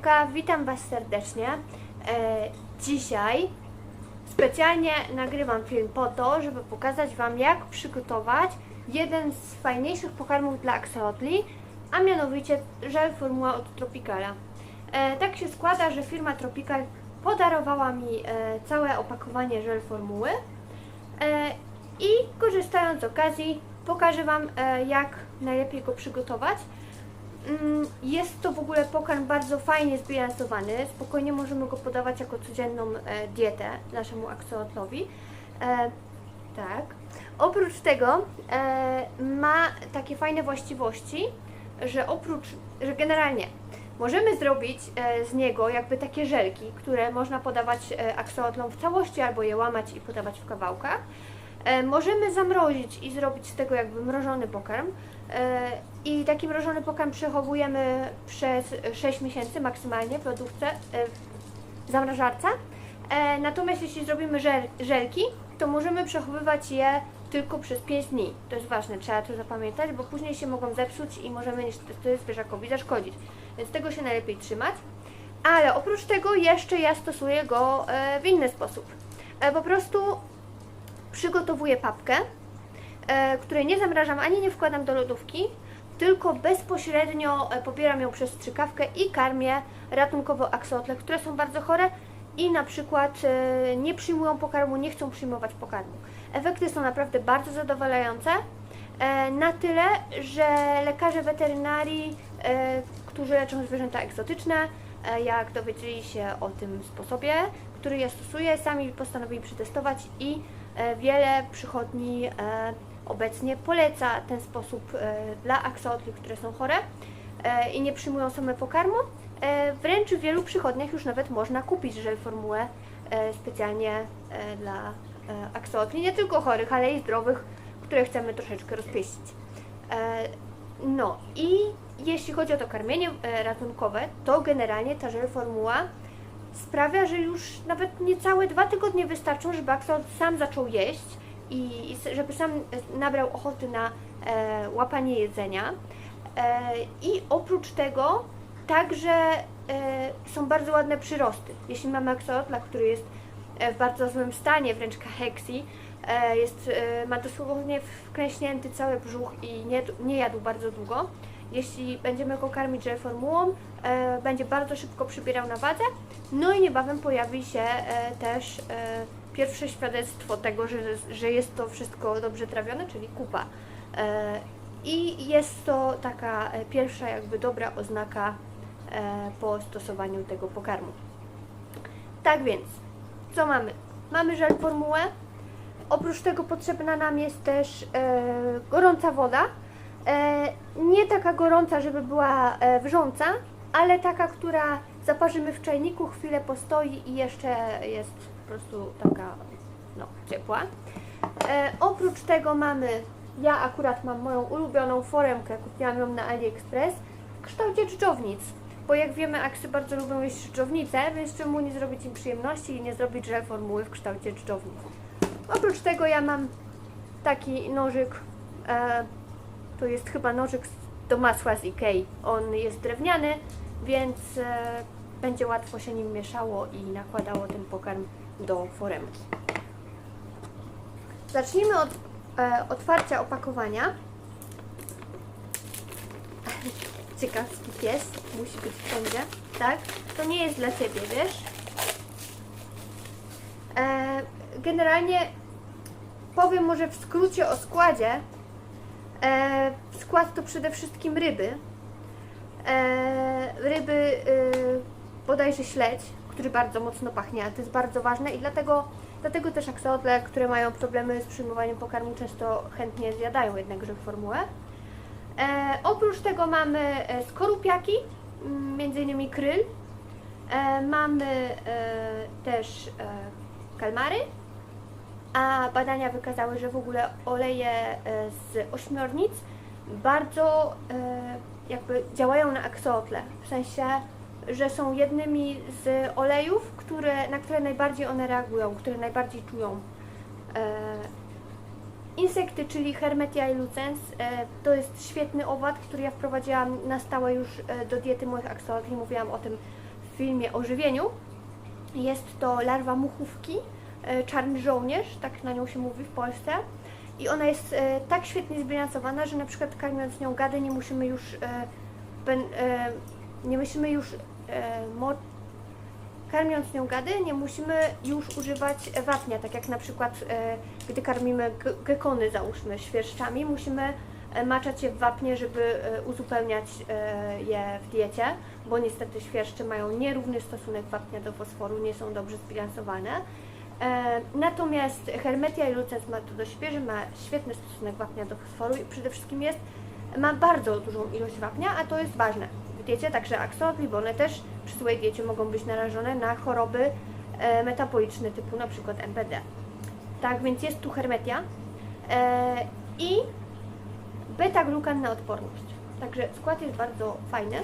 Siemanka, witam Was serdecznie. Dzisiaj specjalnie nagrywam film po to, żeby pokazać Wam, jak przygotować jeden z fajniejszych pokarmów dla axolotli, a mianowicie żel formuła od Tropicala. Tak się składa, że firma Tropical podarowała mi całe opakowanie żel formuły i korzystając z okazji pokażę Wam, jak najlepiej go przygotować. Jest to w ogóle pokarm bardzo fajnie zbilansowany, spokojnie możemy go podawać jako codzienną dietę naszemu axolotlowi. Tak. Oprócz tego ma takie fajne właściwości, że generalnie możemy zrobić z niego jakby takie żelki, które można podawać axolotlom w całości albo je łamać i podawać w kawałkach. Możemy zamrozić i zrobić z tego jakby mrożony pokarm i taki mrożony pokarm przechowujemy przez 6 miesięcy maksymalnie w lodówce, w zamrażarce. Natomiast jeśli zrobimy żelki, to możemy przechowywać je tylko przez 5 dni. To jest ważne, trzeba to zapamiętać, bo później się mogą zepsuć i możemy niestety zwierzakowi zaszkodzić. Więc tego się najlepiej trzymać. Ale oprócz tego jeszcze ja stosuję go w inny sposób. Po prostu przygotowuję papkę, której nie zamrażam ani nie wkładam do lodówki, tylko bezpośrednio pobieram ją przez strzykawkę i karmię ratunkowo axolotle, które są bardzo chore i na przykład nie przyjmują pokarmu, nie chcą przyjmować pokarmu. Efekty są naprawdę bardzo zadowalające, na tyle, że lekarze weterynarii, którzy leczą zwierzęta egzotyczne, jak dowiedzieli się o tym sposobie, który ja stosuję, sami postanowili przetestować i wiele przychodni obecnie poleca ten sposób dla axolotli, które są chore i nie przyjmują same pokarmu. Wręcz w wielu przychodniach już nawet można kupić żel formułę specjalnie dla axolotli, nie tylko chorych, ale i zdrowych, które chcemy troszeczkę rozpieścić. No i jeśli chodzi o to karmienie ratunkowe, to generalnie ta żel formuła sprawia, że już nawet niecałe 2 tygodnie wystarczą, żeby axolotl sam zaczął jeść i żeby sam nabrał ochoty na łapanie jedzenia. I oprócz tego także są bardzo ładne przyrosty. Jeśli mamy axolotla, który jest w bardzo złym stanie, wręcz kacheksji, ma dosłownie wklęśnięty cały brzuch i nie jadł bardzo długo. Jeśli będziemy go karmić żel formułą, będzie bardzo szybko przybierał na wadze, no i niebawem pojawi się też pierwsze świadectwo tego, że jest to wszystko dobrze trawione, czyli kupa. I jest to taka pierwsza jakby dobra oznaka po stosowaniu tego pokarmu. Tak więc, co mamy? Mamy żel formułę, oprócz tego potrzebna nam jest też gorąca woda. Nie taka gorąca, żeby była wrząca, ale taka, która zaparzymy w czajniku, chwilę postoi i jeszcze jest po prostu taka ciepła. Oprócz tego ja akurat mam moją ulubioną foremkę, kupiłam ją na AliExpress w kształcie dżdżownic, bo jak wiemy, aksy bardzo lubią jeść dżdżownice, więc czemu nie zrobić im przyjemności i nie zrobić żel formuły w kształcie dżdżownic. Oprócz tego ja mam taki nożyk, to jest chyba nożyk do masła z Ikei. On jest drewniany, więc będzie łatwo się nim mieszało i nakładało ten pokarm do foremki. Zacznijmy od otwarcia opakowania. Ciekawski pies, musi być wszędzie, tak? To nie jest dla Ciebie, wiesz? Generalnie powiem może w skrócie o składzie. Skład to przede wszystkim ryby. Bodajże śledź, który bardzo mocno pachnie, a to jest bardzo ważne i dlatego też axolotle, które mają problemy z przyjmowaniem pokarmu, często chętnie zjadają jednak żel formułę. Oprócz tego mamy skorupiaki, m.in. kryl. Mamy też kalmary. A badania wykazały, że w ogóle oleje z ośmiornic bardzo jakby działają na axolotle, w sensie, że są jednymi z olejów, na które najbardziej one reagują, które najbardziej czują. Insekty, czyli Hermetia ilucens, to jest świetny owad, który ja wprowadziłam na stałe już do diety moich axolotli, mówiłam o tym filmie o żywieniu. Jest to larwa muchówki, czarny żołnierz, tak na nią się mówi w Polsce. I ona jest tak świetnie zbilansowana, że na przykład karmiąc nią gadę nie musimy już karmiąc nią gady nie musimy już używać wapnia, tak jak na przykład gdy karmimy gekony, załóżmy, świerszczami, musimy maczać je w wapnie, żeby uzupełniać je w diecie, bo niestety świerszcze mają nierówny stosunek wapnia do fosforu, nie są dobrze zbilansowane. Natomiast Hermetia ilucens ma to do siebie, że ma świetny stosunek wapnia do fosforu i przede wszystkim ma bardzo dużą ilość wapnia, a to jest ważne w diecie, także aksolotl, one też przy złej diecie mogą być narażone na choroby metaboliczne typu na przykład MPD. Tak więc jest tu Hermetia i beta-glukan na odporność. Także skład jest bardzo fajny.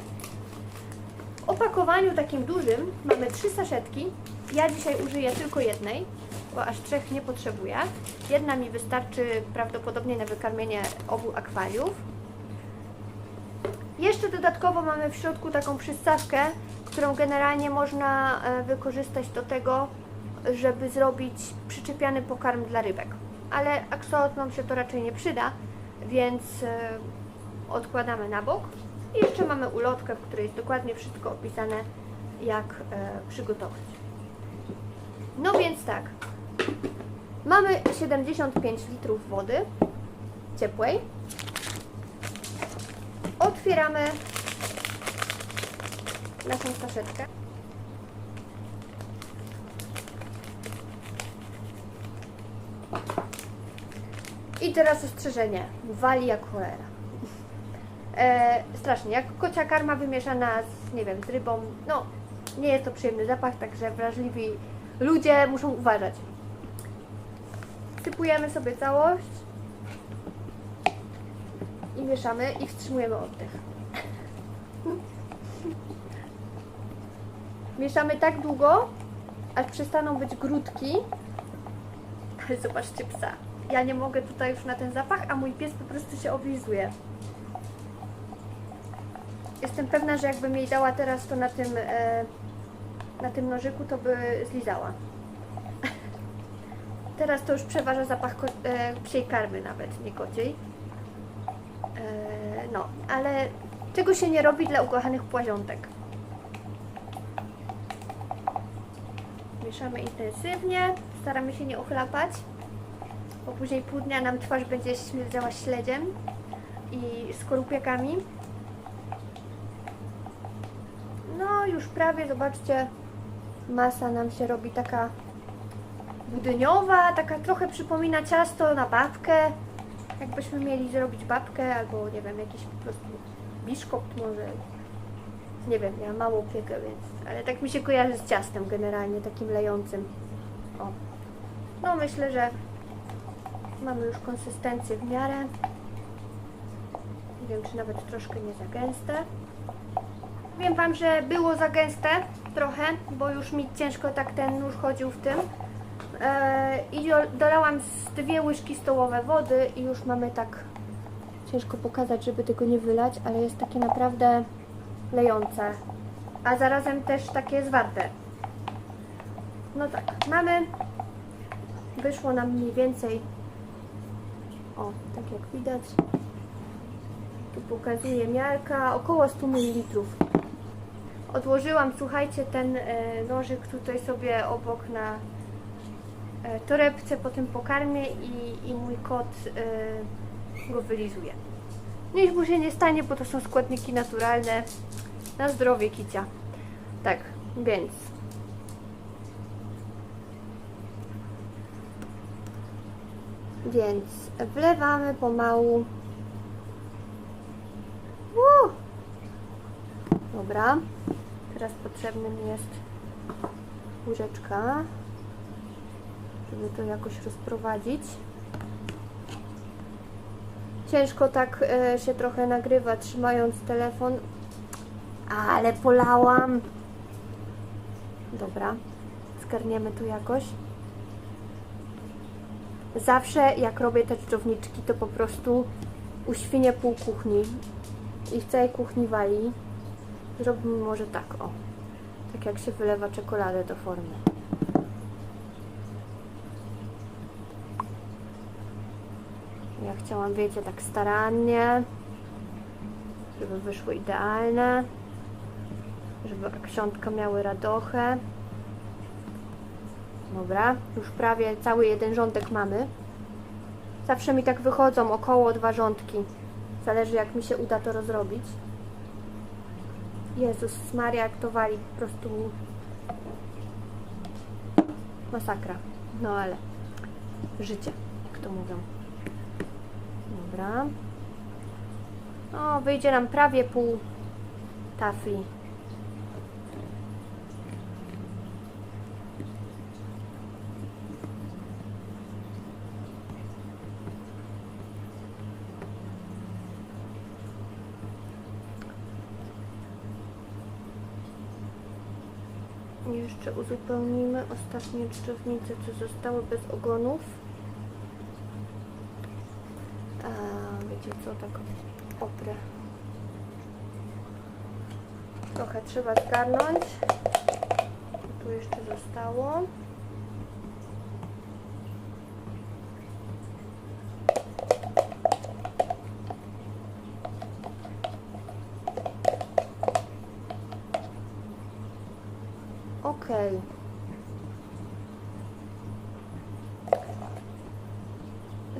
W opakowaniu takim dużym mamy 3 saszetki. Ja dzisiaj użyję tylko jednej, bo aż 3 nie potrzebuję. Jedna mi wystarczy prawdopodobnie na wykarmienie obu akwariów. Jeszcze dodatkowo mamy w środku taką przystawkę, którą generalnie można wykorzystać do tego, żeby zrobić przyczepiany pokarm dla rybek. Ale aksolotl się to raczej nie przyda, więc odkładamy na bok. I jeszcze mamy ulotkę, w której jest dokładnie wszystko opisane, jak przygotować. No więc tak, mamy 75 litrów wody ciepłej. Otwieramy naszą saszetkę. I teraz ostrzeżenie, wali jak cholera. Strasznie, jak kocia karma wymieszana z, nie wiem, z rybą, no nie jest to przyjemny zapach, także wrażliwi ludzie muszą uważać. Sypujemy sobie całość i mieszamy i wstrzymujemy oddech. Mieszamy tak długo, aż przestaną być grudki. Ale zobaczcie psa. Ja nie mogę tutaj już na ten zapach, a mój pies po prostu się oblizuje. Jestem pewna, że jakbym jej dała teraz to na tym nożyku, to by zlizała. Teraz to już przeważa zapach psiej karmy nawet, nie kociej. No, ale czego się nie robi dla ukochanych płaziątek. Mieszamy intensywnie, staramy się nie ochlapać, bo później pół dnia nam twarz będzie śmierdzała śledziem i skorupiakami. No już prawie, zobaczcie, masa nam się robi taka budyniowa, taka trochę przypomina ciasto na babkę. Jakbyśmy mieli zrobić babkę albo nie wiem, jakiś po prostu biszkopt może. Nie wiem, ja mało piekę, więc... Ale tak mi się kojarzy z ciastem generalnie, takim lejącym. O. No myślę, że mamy już konsystencję w miarę. Nie wiem, czy nawet troszkę nie za gęste. Powiem Wam, że było za gęste trochę, bo już mi ciężko tak ten nóż chodził w tym. I dolałam z 2 łyżki stołowe wody i już mamy tak, ciężko pokazać, żeby tego nie wylać, ale jest takie naprawdę lejące, a zarazem też takie zwarte. No tak, mamy, wyszło nam mniej więcej, o, tak jak widać, tu pokazuje miarka, około 100 ml. Odłożyłam, słuchajcie, ten nożyk tutaj sobie obok na torebce po tym pokarmie i mój kot go wylizuje. Nic mu się nie stanie, bo to są składniki naturalne. Na zdrowie kicia. Tak, więc wlewamy pomału. Dobra. Teraz potrzebny mi jest łyżeczka, żeby to jakoś rozprowadzić. Ciężko tak się trochę nagrywa, trzymając telefon, ale polałam. Dobra, zgarniemy to jakoś. Zawsze jak robię te dżdżowniczki, to po prostu uświnię pół kuchni i w całej kuchni wali. Zrobimy może tak, o. Tak jak się wylewa czekoladę do formy. Ja chciałam, wiecie, tak starannie, żeby wyszły idealne, żeby aksiątka miały radochę. Dobra, już prawie cały jeden rządek mamy. Zawsze mi tak wychodzą około 2 rządki. Zależy, jak mi się uda to rozrobić. Jezus Maria, jak to wali, po prostu masakra. No ale życie, jak to mówią. Dobra. O, wyjdzie nam prawie pół tafli. Jeszcze uzupełnimy ostatnie dżdżownice, co zostały bez ogonów. Wiecie co, tak oprę. Trochę trzeba zgarnąć. Tu jeszcze zostało. Okej.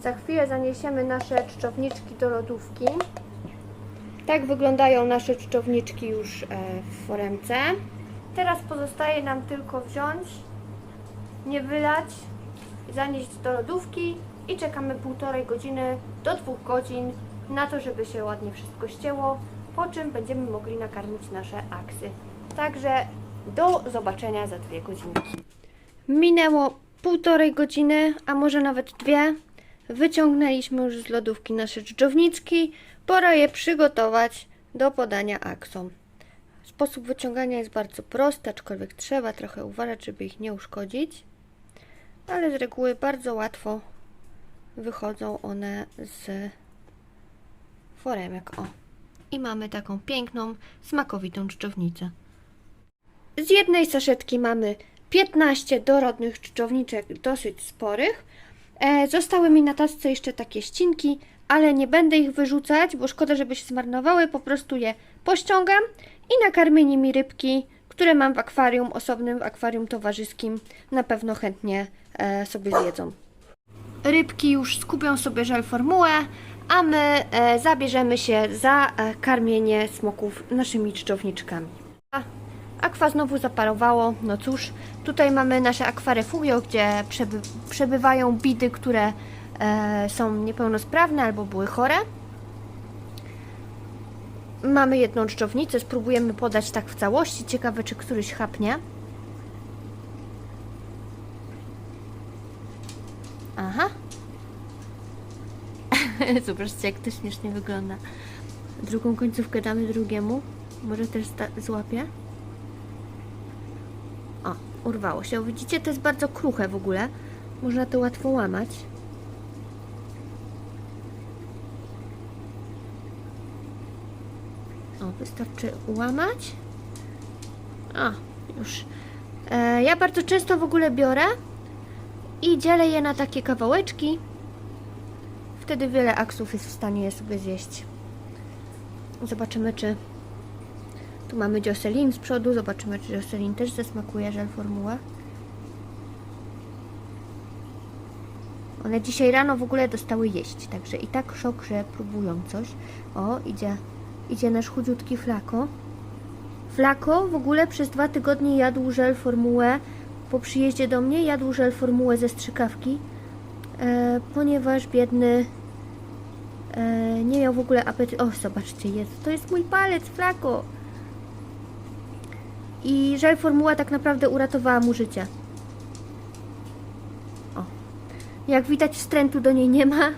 Za chwilę zaniesiemy nasze czczowniczki do lodówki. Tak wyglądają nasze czczowniczki już w foremce. Teraz pozostaje nam tylko wziąć, nie wylać, zanieść do lodówki i czekamy 1,5 godziny do 2 godzin na to, żeby się ładnie wszystko ścięło, po czym będziemy mogli nakarmić nasze aksy. Także do zobaczenia za 2 godzinki. Minęło 1,5 godziny, a może nawet 2. Wyciągnęliśmy już z lodówki nasze dżdżowniczki. Pora je przygotować do podania aksom. Sposób wyciągania jest bardzo prosty, aczkolwiek trzeba trochę uważać, żeby ich nie uszkodzić. Ale z reguły bardzo łatwo wychodzą one z foremek. O. I mamy taką piękną, smakowitą dżdżownicę. Z jednej saszetki mamy 15 dorodnych dżdżowniczek, dosyć sporych. Zostały mi na tasce jeszcze takie ścinki, ale nie będę ich wyrzucać, bo szkoda, żeby się zmarnowały. Po prostu je pościągam i nakarmię nimi rybki, które mam w akwarium osobnym, w akwarium towarzyskim. Na pewno chętnie sobie zjedzą. Rybki już skupią sobie żel formułę, a my zabierzemy się za karmienie smoków naszymi dżdżowniczkami. Akwa znowu zaparowało, no cóż, tutaj mamy nasze akwarefugio, gdzie przebywają bidy, które są niepełnosprawne albo były chore. Mamy jedną dżdżownicę, spróbujemy podać tak w całości, ciekawe czy któryś chapnie. Aha. Zobaczcie, jak to śmiesznie wygląda. Drugą końcówkę damy drugiemu, może też złapie. O, urwało się. Widzicie, to jest bardzo kruche w ogóle. Można to łatwo łamać. O, wystarczy łamać. O, już. Ja bardzo często w ogóle biorę i dzielę je na takie kawałeczki. Wtedy wiele aksów jest w stanie je sobie zjeść. Zobaczymy, czy... Tu mamy Jocelyn z przodu. Zobaczymy, czy Jocelyn też zasmakuje żel formuła. One dzisiaj rano w ogóle dostały jeść, także i tak szok, że próbują coś. O, idzie nasz chudziutki Flako. Flako w ogóle przez 2 tygodnie jadł żel formułę. Po przyjeździe do mnie jadł żel formułę ze strzykawki, ponieważ biedny nie miał w ogóle apetytu. O, zobaczcie, to jest mój palec, Flako. I żel formuła tak naprawdę uratowała mu życie. O. Jak widać, wstrętu do niej nie ma,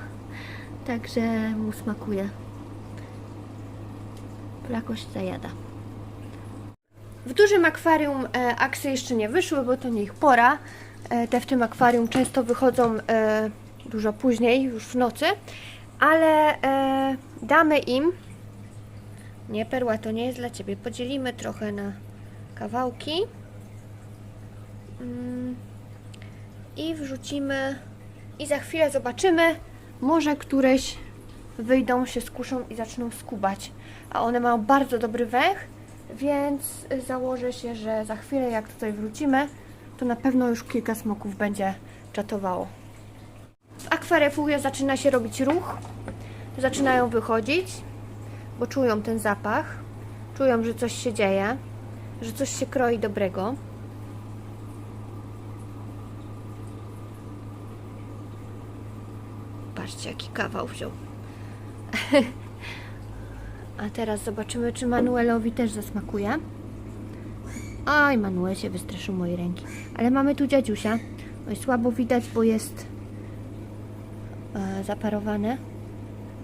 także mu smakuje. Flakoś zajada. W dużym akwarium aksy jeszcze nie wyszły, bo to nie ich pora. Te w tym akwarium często wychodzą dużo później, już w nocy. Ale damy im... Nie, Perła, to nie jest dla Ciebie. Podzielimy trochę na kawałki i wrzucimy i za chwilę zobaczymy, może któreś wyjdą, się skuszą i zaczną skubać, a one mają bardzo dobry węch, więc założę się, że za chwilę jak tutaj wrócimy, to na pewno już kilka smoków będzie czatowało. W akwarefugie zaczyna się robić ruch, zaczynają wychodzić, bo czują ten zapach, czują, że coś się dzieje, że coś się kroi dobrego. Patrzcie, jaki kawał wziął. A teraz zobaczymy, czy Manuelowi też zasmakuje. Oj, Manuel się wystraszył mojej ręki. Ale mamy tu dziadziusia. Oj, słabo widać, bo jest zaparowane.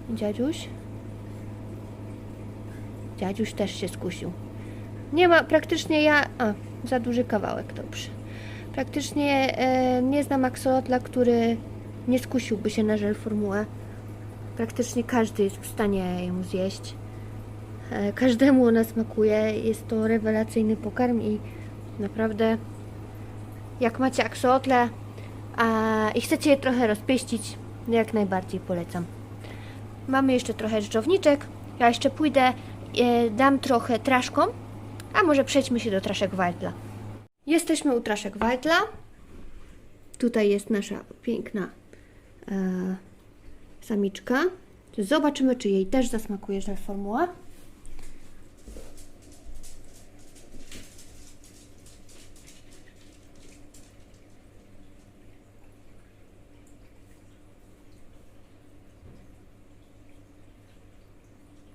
Dziadziuś. Dziadziuś też się skusił. Nie ma, praktycznie ja... za duży kawałek, dobrze. Praktycznie nie znam aksolotla, który nie skusiłby się na żel formułę. Praktycznie każdy jest w stanie ją zjeść. Każdemu ona smakuje. Jest to rewelacyjny pokarm i naprawdę jak macie aksolotle i chcecie je trochę rozpieścić, jak najbardziej polecam. Mamy jeszcze trochę dżdżowniczek. Ja jeszcze pójdę, dam trochę traszkom, a może przejdźmy się do traszek Waldla. Jesteśmy u traszek Waldla. Tutaj jest nasza piękna samiczka. Zobaczymy, czy jej też zasmakuje żel formuła.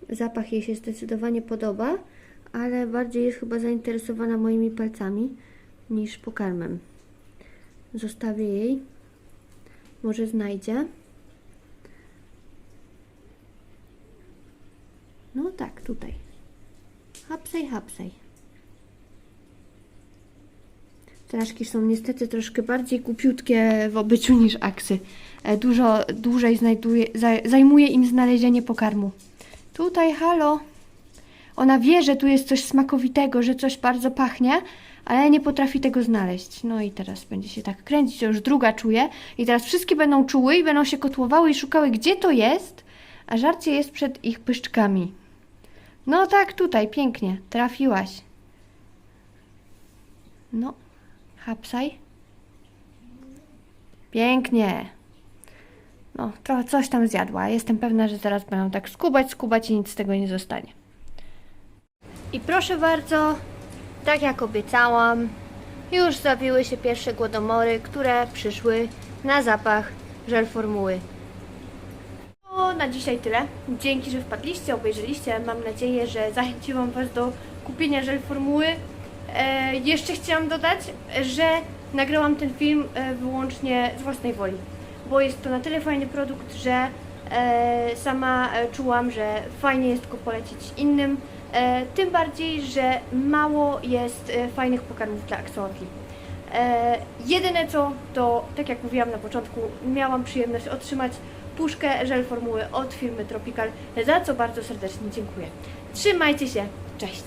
Zapach jej się zdecydowanie podoba, ale bardziej jest chyba zainteresowana moimi palcami niż pokarmem. Zostawię jej. Może znajdzie. No tak, tutaj. Hapsej, hapsej. Traszki są niestety troszkę bardziej głupiutkie w obyciu niż aksy. Dużo dłużej zajmuje im znalezienie pokarmu. Tutaj, halo. Ona wie, że tu jest coś smakowitego, że coś bardzo pachnie, ale nie potrafi tego znaleźć. No i teraz będzie się tak kręcić, to już druga czuje. I teraz wszystkie będą czuły i będą się kotłowały i szukały, gdzie to jest, a żarcie jest przed ich pyszczkami. No tak, tutaj, pięknie, trafiłaś. No, hapsaj. Pięknie. No, trochę coś tam zjadła. Jestem pewna, że zaraz będą tak skubać i nic z tego nie zostanie. I proszę bardzo, tak jak obiecałam, już zawiły się pierwsze głodomory, które przyszły na zapach żel formuły. No, na dzisiaj tyle. Dzięki, że wpadliście, obejrzeliście. Mam nadzieję, że zachęciłam Was do kupienia żel formuły. Jeszcze chciałam dodać, że nagrałam ten film wyłącznie z własnej woli, bo jest to na tyle fajny produkt, że sama czułam, że fajnie jest go polecić innym. Tym bardziej, że mało jest fajnych pokarmów dla aksolotli. Jedyne co, to tak jak mówiłam na początku, miałam przyjemność otrzymać puszkę żel formuły od firmy Tropical, za co bardzo serdecznie dziękuję. Trzymajcie się, cześć!